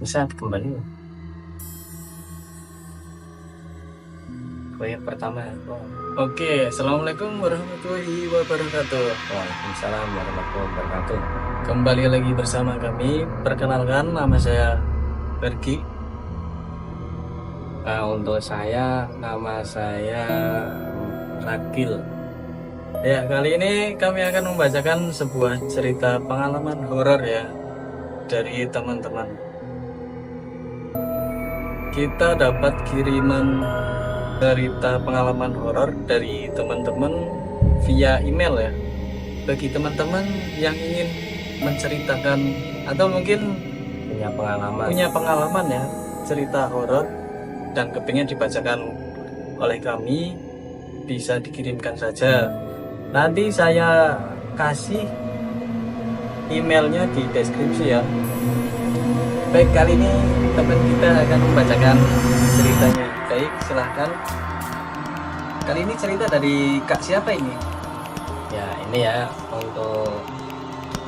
Bisa kembali. Yang pertama. Oke, assalamualaikum warahmatullahi wabarakatuh. Waalaikumsalam warahmatullahi wabarakatuh. Kembali lagi bersama kami. Perkenalkan, nama saya Pergi. Untuk saya, nama saya Ragil. Ya, kali ini kami akan membacakan sebuah cerita pengalaman horor ya dari teman-teman. Kita dapat kiriman cerita pengalaman horor dari teman-teman via email ya. Bagi teman-teman yang ingin menceritakan atau mungkin punya pengalaman ya cerita horor dan kepingin dibacakan oleh kami, bisa dikirimkan saja. Nanti saya kasih emailnya di deskripsi ya. Baik, kali ini teman kita akan membacakan ceritanya. Baik, silahkan. Kali ini cerita dari Kak siapa ini? Ya, ini ya untuk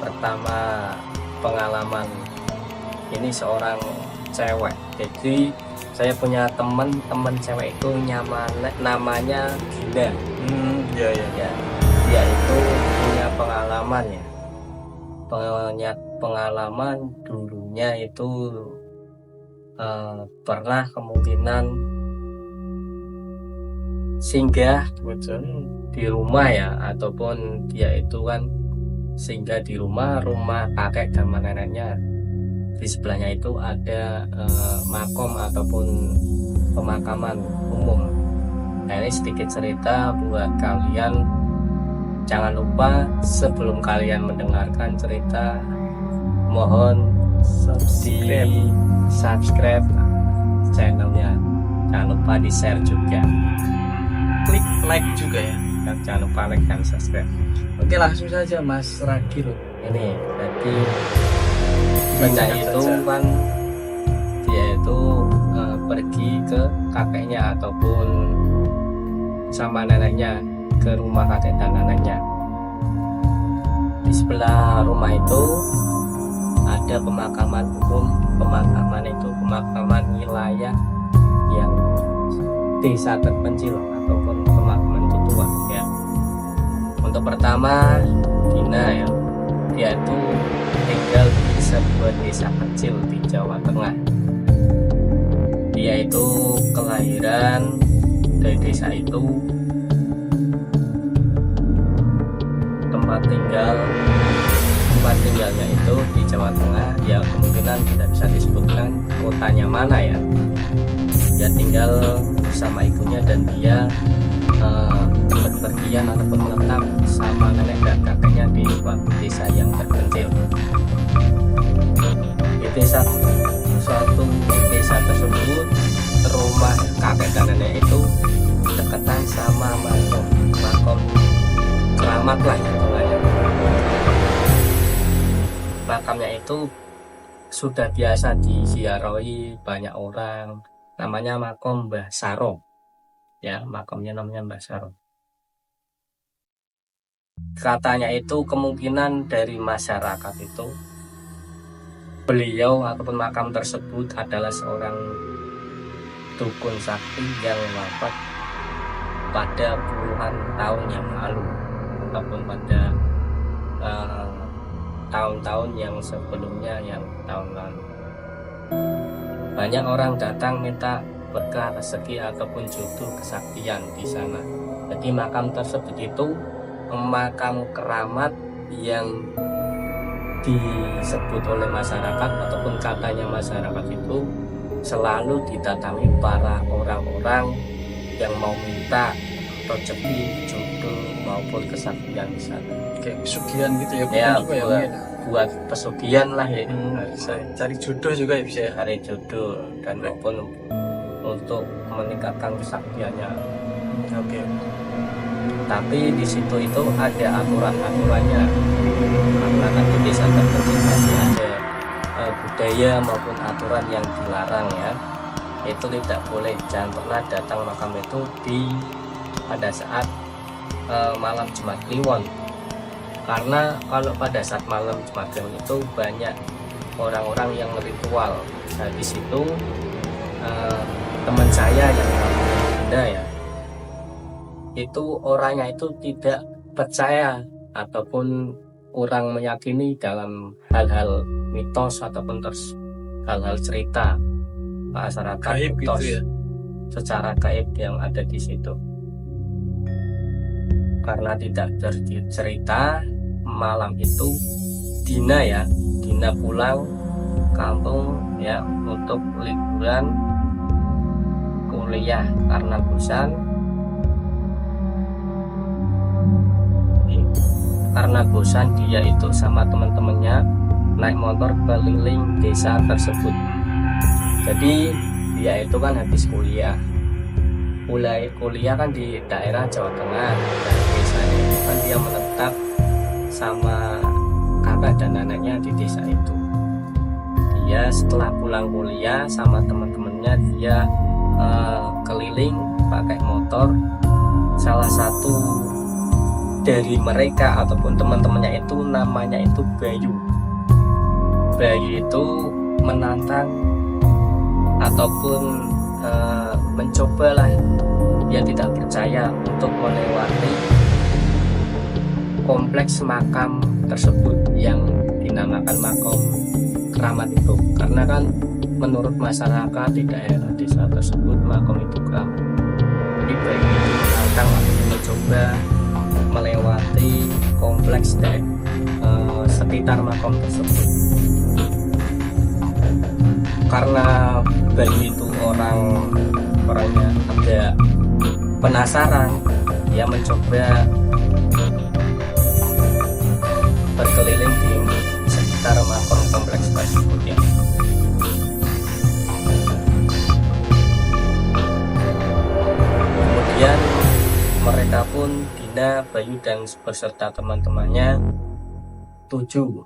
pertama pengalaman. Ini seorang cewek. Jadi saya punya teman cewek itu namanya Gina. Ya. Ya, dia itu punya pengalaman ya. Pengalaman dulunya itu pernah kemungkinan singgah di rumah ya, ataupun dia itu kan singgah di rumah kakek dan neneknya. Di sebelahnya itu ada makom ataupun pemakaman umum. Nah, ini sedikit cerita buat kalian. Jangan lupa sebelum kalian mendengarkan cerita, mohon di subscribe channelnya. Jangan lupa di share juga, Klik like juga ya. dan jangan lupa like dan subscribe. Oke, langsung saja Mas Ragil. Ini jadi banyak itu kan dia itu pergi ke kakeknya ataupun sama neneknya, ke rumah kakek dan neneknya. Di sebelah rumah itu ada pemakaman umum. Pemakaman wilayah yang desa terpencil ataupun pemakaman tua ya. Untuk pertama, Dina ya, dia itu tinggal di sebuah desa kecil di Jawa Tengah. Dia itu kelahiran dari desa itu. Tempat tinggalnya itu di Jawa Tengah ya, kemungkinan tidak bisa disebutkan kotanya mana ya. Dia tinggal bersama ibunya dan dia berpergian ataupun menetap sama nenek dan kakeknya di desa yang terpencil. Di desa tersebut, rumah kakek dan nenek itu dekatan sama makom keramat lah ya. Makamnya itu sudah biasa diziarahi banyak orang. Namanya makom Mbah Saro ya, makamnya namanya Mbah Saro. Katanya itu kemungkinan dari masyarakat itu, beliau ataupun makam tersebut adalah seorang dukun sakti yang wafat pada puluhan tahun yang lalu ataupun pada tahun-tahun yang sebelumnya, yang tahun lalu. Banyak orang datang minta berkah, rezeki ataupun jodoh, kesaktian di sana. Jadi makam tersebut itu makam keramat yang disebut oleh masyarakat ataupun katanya masyarakat itu selalu didatangi para orang-orang yang mau minta rezeki, jodoh maupun kesaktian di sana. Kayak pesugihan gitu ya, Ya, juga buat pesugihan lah ya. cari jodoh juga ya, bisa ya. Cari jodoh dan maupun untuk meningkatkan kesaktiannya. Oke. Tapi di situ itu ada aturan-aturannya, karena kan di desa terpencil masih ada budaya maupun aturan yang dilarang ya. Itu tidak boleh, jangan pernah datang makam itu pada saat malam Jumat Kliwon. Karena kalau pada saat malam Jumat Kliwon itu banyak orang-orang yang ritual. Nah di situ teman saya yang namanya Dinda ya, itu orangnya itu tidak percaya ataupun kurang meyakini dalam hal-hal mitos ataupun hal-hal cerita masyarakat Gaib mitos gitu ya. secara gaib yang ada di situ. Karena tidak bercerita, malam itu Dina pulang kampung ya untuk liburan kuliah karena bosan. Karena bosan dia itu sama teman-temannya naik motor keliling desa tersebut. Jadi dia itu kan habis kuliah kan di daerah Jawa Tengah, dan desanya itu kan dia menetap sama kakak dan neneknya di desa itu. Dia setelah pulang kuliah sama teman-temannya dia keliling pakai motor. Salah satu dari mereka ataupun teman-temannya itu namanya itu Bayu itu menantang ataupun mencobalah, dia tidak percaya untuk melewati kompleks makam tersebut yang dinamakan makam keramat itu, karena kan menurut masyarakat di daerah desa tersebut makam itu keramat. Jadi Bayu itu menantang mencoba melewati kompleks sekitar makam tersebut. Karena Bayu itu orangnya agak penasaran, dia mencoba berkeliling di sekitar makam kompleks tersebut ya. Kemudian mereka pun Dina, Bayu dan beserta teman-temannya tujuh.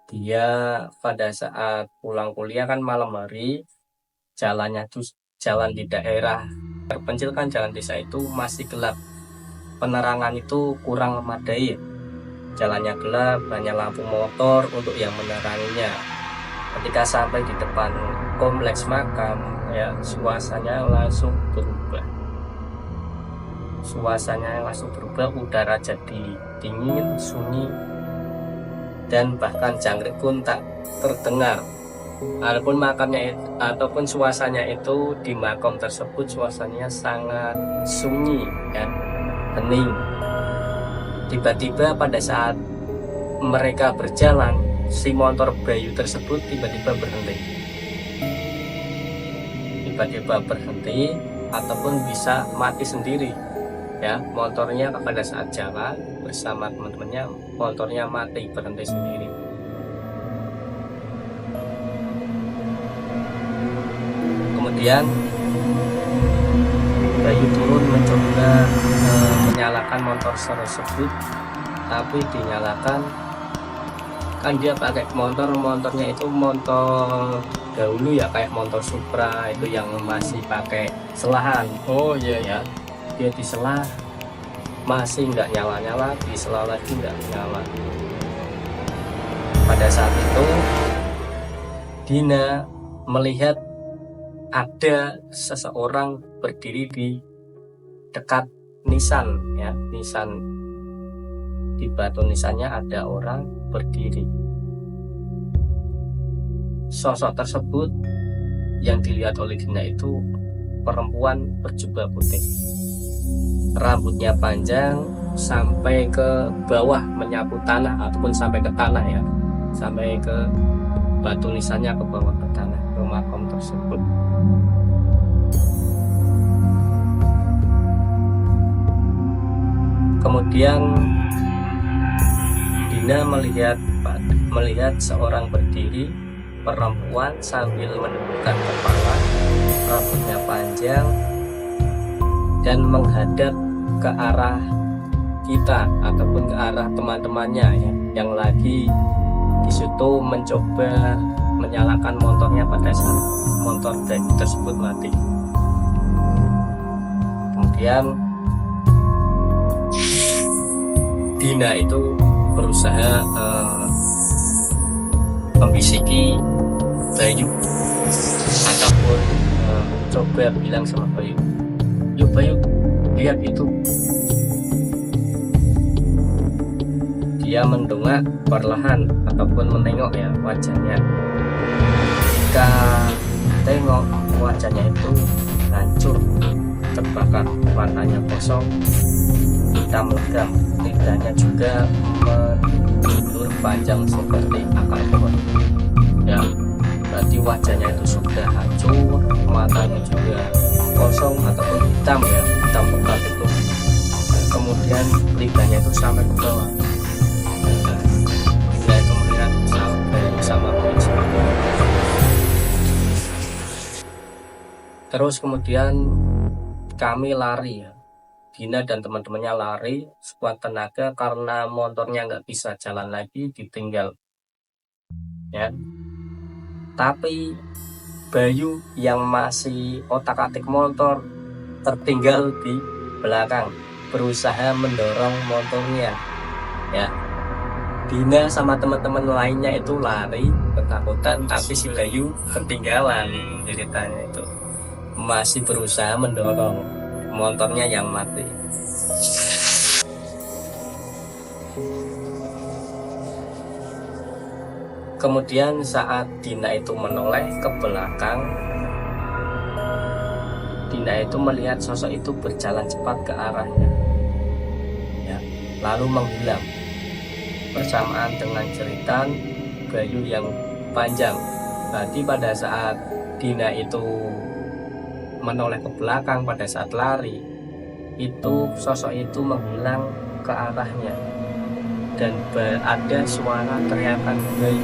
Dia pada saat pulang kuliah kan malam hari, jalannya tuh jalan di daerah terpencil kan, jalan desa itu masih gelap, penerangan itu kurang memadai, jalannya gelap, hanya lampu motor untuk yang meneranginya. Ketika sampai di depan kompleks makam ya, suasananya langsung berubah, udara jadi dingin, sunyi, dan bahkan jangkrik pun tak terdengar. Adapun makamnya ataupun suasananya itu di makam tersebut suasananya sangat sunyi dan hening. Tiba-tiba pada saat mereka berjalan, si motor Bayu tersebut tiba-tiba berhenti ataupun bisa mati sendiri ya. Motornya pada saat jalan bersama teman-temannya, motornya mati, berhenti sendiri. Kemudian Bayu turun mencoba menyalakan motor tersebut, tapi dinyalakan kan dia pakai motornya itu motor dahulu ya, kayak motor Supra itu yang masih pakai selahan. Oh iya ya. Dia diselah masih nggak nyala, diselah lagi nggak nyala. Pada saat itu Dina melihat ada seseorang berdiri di dekat nisan ya, nisan di batu nisannya ada orang berdiri. Sosok tersebut yang dilihat oleh Dina itu perempuan berjubah putih, rambutnya panjang sampai ke bawah menyapu tanah ataupun sampai ke tanah ya, sampai ke batu nisannya, ke bawah ke tanah, ke makam tersebut. Kemudian Dina melihat seorang berdiri, perempuan sambil menundukkan kepala, rambutnya panjang dan menghadap ke arah kita ataupun ke arah teman-temannya ya, yang lagi di situ mencoba menyalakan motornya pada saat motor tersebut mati. Kemudian Dina itu berusaha membisiki Bayu ataupun coba bilang sama Bayu, yuk Bayu, lihat itu. Dia mendongak perlahan ataupun menengok ya wajahnya. Jika tengok wajahnya itu hancur, terbakar, matanya kosong, hitam legam, lidahnya juga menjulur panjang seperti akar pohon. Ya, berarti wajahnya itu sudah hancur, matanya juga kosong ataupun hitam ya, hitam pekat itu. Kemudian lidahnya itu sampai ke bawah. Lidah itu melihat sampai sama kunci. Terus kemudian kami lari ya, Dina dan teman-temannya lari sekuat tenaga karena motornya nggak bisa jalan lagi, ditinggal ya. Tapi Bayu yang masih otak-atik motor tertinggal di belakang, berusaha mendorong motornya ya. Dina sama teman-teman lainnya itu lari ketakutan, tapi si Bayu ketinggalan ceritanya itu, masih berusaha mendorong motornya yang mati. Kemudian saat Dina itu menoleh ke belakang, Dina itu melihat sosok itu berjalan cepat ke arahnya ya, lalu menghilang bersamaan dengan jeritan Bayu yang panjang. Berarti pada saat Dina itu menoleh ke belakang pada saat lari, itu sosok itu menghilang ke arahnya dan ada suara teriakan Bayu.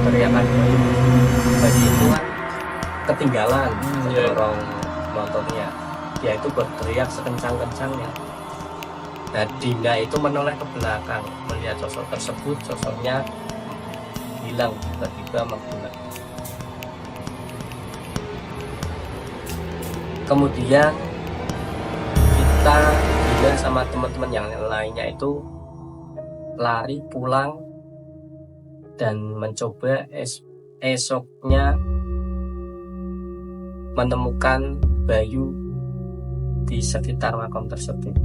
Teriakan Bayu. Bayu itu kan ketinggalan mendorong motornya. Dia itu berteriak sekencang-kencangnya. Nah, Dina itu menoleh ke belakang melihat sosok tersebut, sosoknya hilang, tiba-tiba menghilang. Kemudian kita juga sama teman-teman yang lainnya itu lari pulang dan mencoba esoknya menemukan Bayu di sekitar makam tersebut.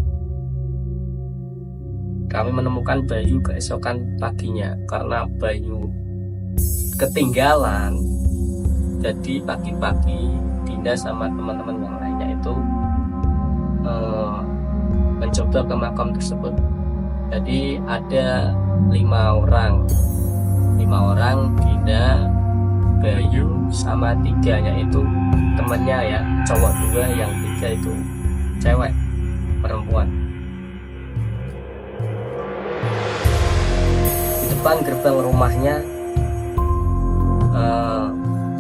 Kami menemukan Bayu keesokan paginya karena Bayu ketinggalan. Jadi pagi-pagi Dina sama teman-teman yang lainnya itu mencoba ke makam tersebut. Jadi ada 5 orang, Dina, Bayu sama 3-nya itu temannya ya, cowok 2, yang 3 itu cewek, perempuan. Di depan gerbang rumahnya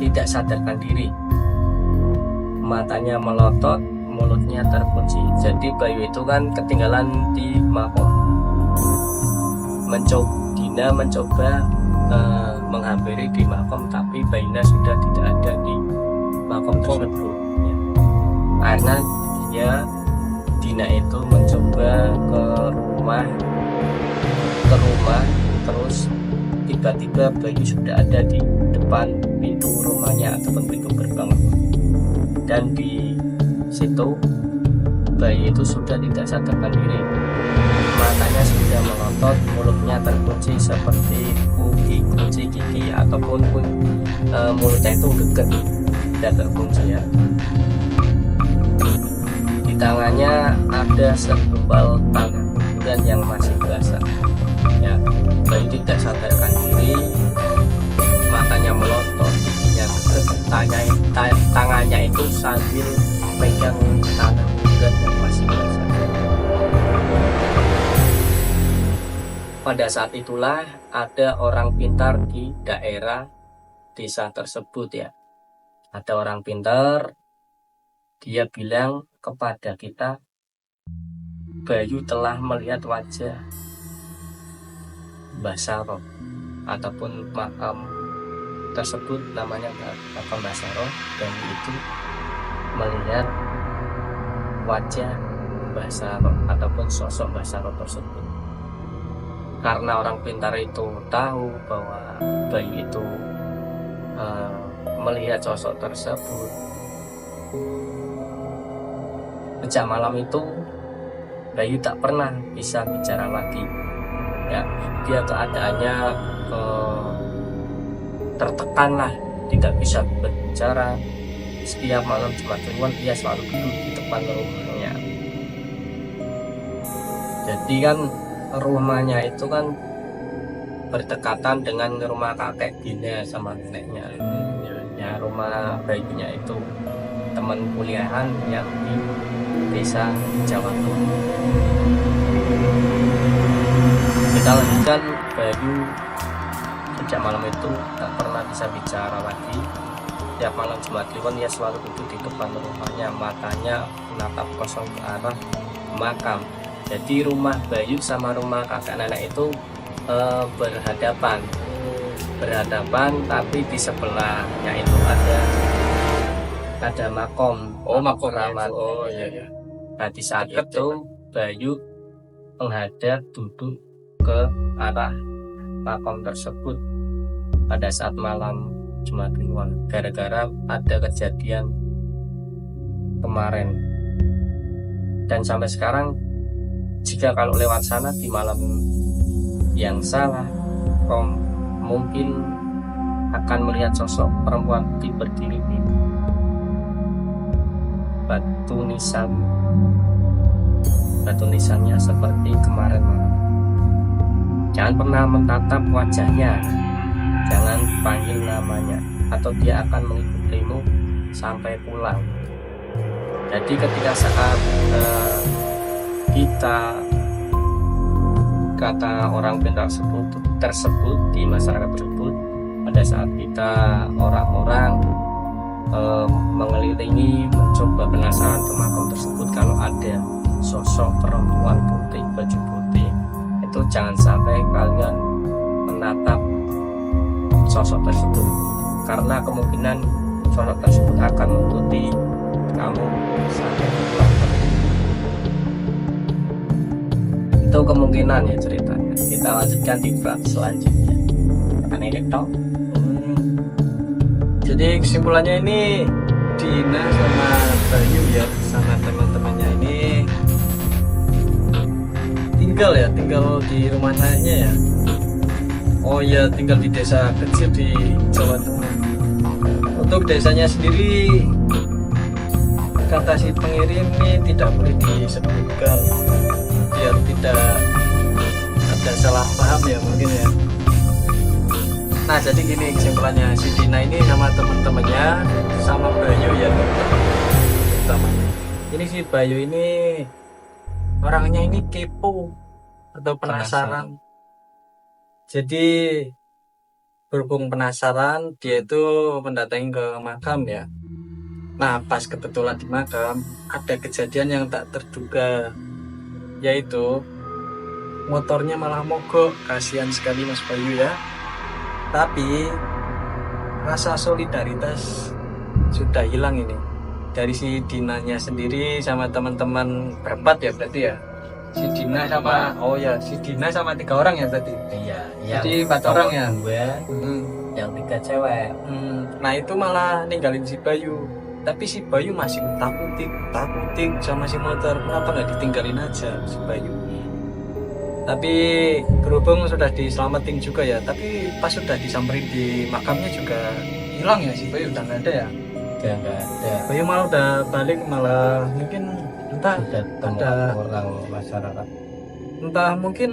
tidak sadarkan diri, matanya melotot, mulutnya terkunci. Jadi Bayu itu kan ketinggalan di makam. Dina mencoba menghampiri di makam, tapi Bayunya sudah tidak ada di makam tersebut ya. Karena Dina itu mencoba ke rumah, terus tiba-tiba Bayu sudah ada di depan pintu rumahnya ataupun pintu gerbang, dan di situ Bayu itu sudah tidak sadarkan diri, matanya sudah melotot, mulutnya terkunci seperti kunci gigi ataupun mulutnya itu deket, tidak terkunci ya. Di tangannya ada segumpal tangan dan yang masih basah ya. Bayu tidak sadarkan diri, matanya melotot, giginya deket, tangannya itu sambil pegang tangan dan yang masih basah. Pada saat itulah ada orang pintar di daerah desa tersebut ya. Ada orang pintar, dia bilang kepada kita, Bayu telah melihat wajah Mbah Saro ataupun makam tersebut namanya makam Mbah Saro, dan itu melihat wajah Mbah Saro ataupun sosok Mbah Saro tersebut. karena orang pintar itu tahu bahwa bayi itu melihat sosok tersebut. Sejak malam itu Bayu tak pernah bisa bicara lagi ya. Dia keadaannya tertekan lah, tidak bisa berbicara. Setiap malam Jumat Kliwon ia selalu duduk di depan rumahnya. Jadi kan rumahnya itu kan berdekatan dengan rumah kakek Dina sama neneknya. Ya, rumah Bayunya itu teman kuliahan yang di desa Jawa Timur. Kita lanjutkan. Bayu sejak malam itu tak pernah bisa bicara lagi. Tiap malam Jumat Kliwon ia selalu duduk di depan rumahnya, matanya menatap kosong ke arah makam. Jadi rumah Bayu sama rumah kakek nenek itu berhadapan, tapi di sebelahnya itu ada makom. Makom keramat. iya. Nah, di saat itu Bayu menghadap duduk ke arah makom tersebut pada saat malam Jumat Kliwon, gara-gara ada kejadian kemarin. Dan sampai sekarang jika kalau lewat sana di malam yang salah, mungkin akan melihat sosok perempuan putih berdiri di batu nisannya seperti kemarin malam. Jangan pernah menatap wajahnya, jangan panggil namanya, atau dia akan mengikutimu sampai pulang. Jadi ketika saat kita, kata orang pintar tersebut di masyarakat tersebut, pada saat kita orang-orang mengelilingi, mencoba penasaran ke makam tersebut, kalau ada sosok perempuan putih baju putih, itu jangan sampai kalian menatap sosok tersebut, karena kemungkinan sosok tersebut akan mengikuti kamu sampai pulang. Itu kemungkinan ya ceritanya. Kita lanjutkan di bab selanjutnya. Karena ini dong. Jadi kesimpulannya ini Dina sama Bayu ya, sama teman-temannya ini tinggal di rumah neneknya ya. Oh ya, tinggal di desa kecil di Jawa Tengah. Untuk desanya sendiri, kata si pengirim ini tidak boleh disebutkan biar tidak ada salah paham ya mungkin ya. Nah, jadi gini kesimpulannya, si Dina ini sama teman-temannya, sama Bayu ya teman-temannya. Ini si Bayu ini orangnya ini kepo atau penasaran. Jadi berhubung penasaran, dia itu mendatangi ke makam ya. Nah, pas kebetulan di makam ada kejadian yang tak terduga, yaitu motornya malah mogok. Kasihan sekali Mas Bayu ya. Tapi rasa solidaritas sudah hilang ini dari si Dinanya sendiri sama teman-teman berempat ya berarti ya. Si Dina sama si Dina sama 3 orang ya berarti. Iya. Jadi 4 orang ya. Yang 3 cewek. Nah itu malah ninggalin si Bayu. Tapi si Bayu masih takutin sama si motor. Kenapa nggak ditinggalin aja si Bayu? Tapi berhubung sudah diselamatin juga ya. Tapi pas sudah disamperin di makamnya juga hilang ya si Bayu, udah nggak ada ya. Udah nggak ada. Bayu malah udah balik, malah mungkin entah ada orang masyarakat. Entah mungkin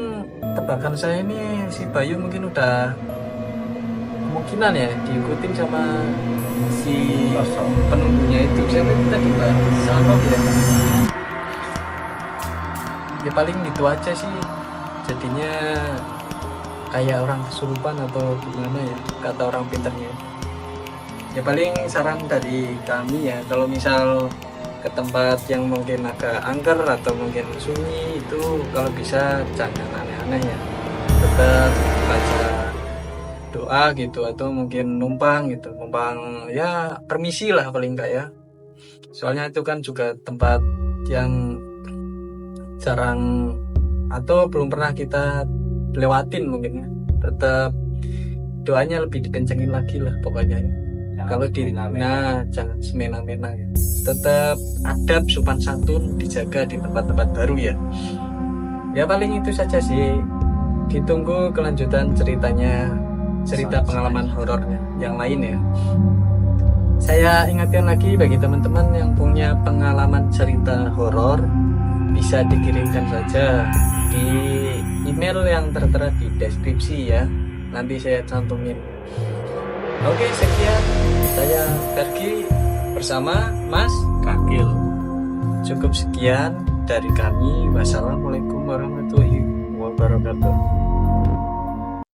tebakan saya ini si Bayu mungkin udah kemungkinan ya diikutin sama si sosok penunggunya itu. Siapa itu tadi Pak? Sama ya. Ya paling gitu aja sih. Jadinya kayak orang kesurupan atau gimana ya, kata orang pinternya. Ya paling saran dari kami ya, kalau misal ke tempat yang mungkin agak angker atau mungkin sunyi, itu kalau bisa jangan aneh-aneh ya, tetap baca doa gitu, atau mungkin numpang ya permisi lah paling enggak ya. Soalnya itu kan juga tempat yang jarang atau belum pernah kita lewatin mungkin ya. Tetap doanya lebih dikencengin lagi lah pokoknya. Kalau di jangan semena-mena ya. Tetap adab sopan santun dijaga di tempat-tempat baru ya. Ya paling itu saja sih. Ditunggu kelanjutan ceritanya, cerita pengalaman horornya yang lain ya. Saya ingatkan lagi bagi teman-teman yang punya pengalaman cerita horor, bisa dikirimkan saja di email yang tertera di deskripsi ya. Nanti saya cantumin. Oke, sekian. Saya Fergi bersama Mas Kakil. Cukup sekian dari kami. Wassalamualaikum warahmatullahi wabarakatuh.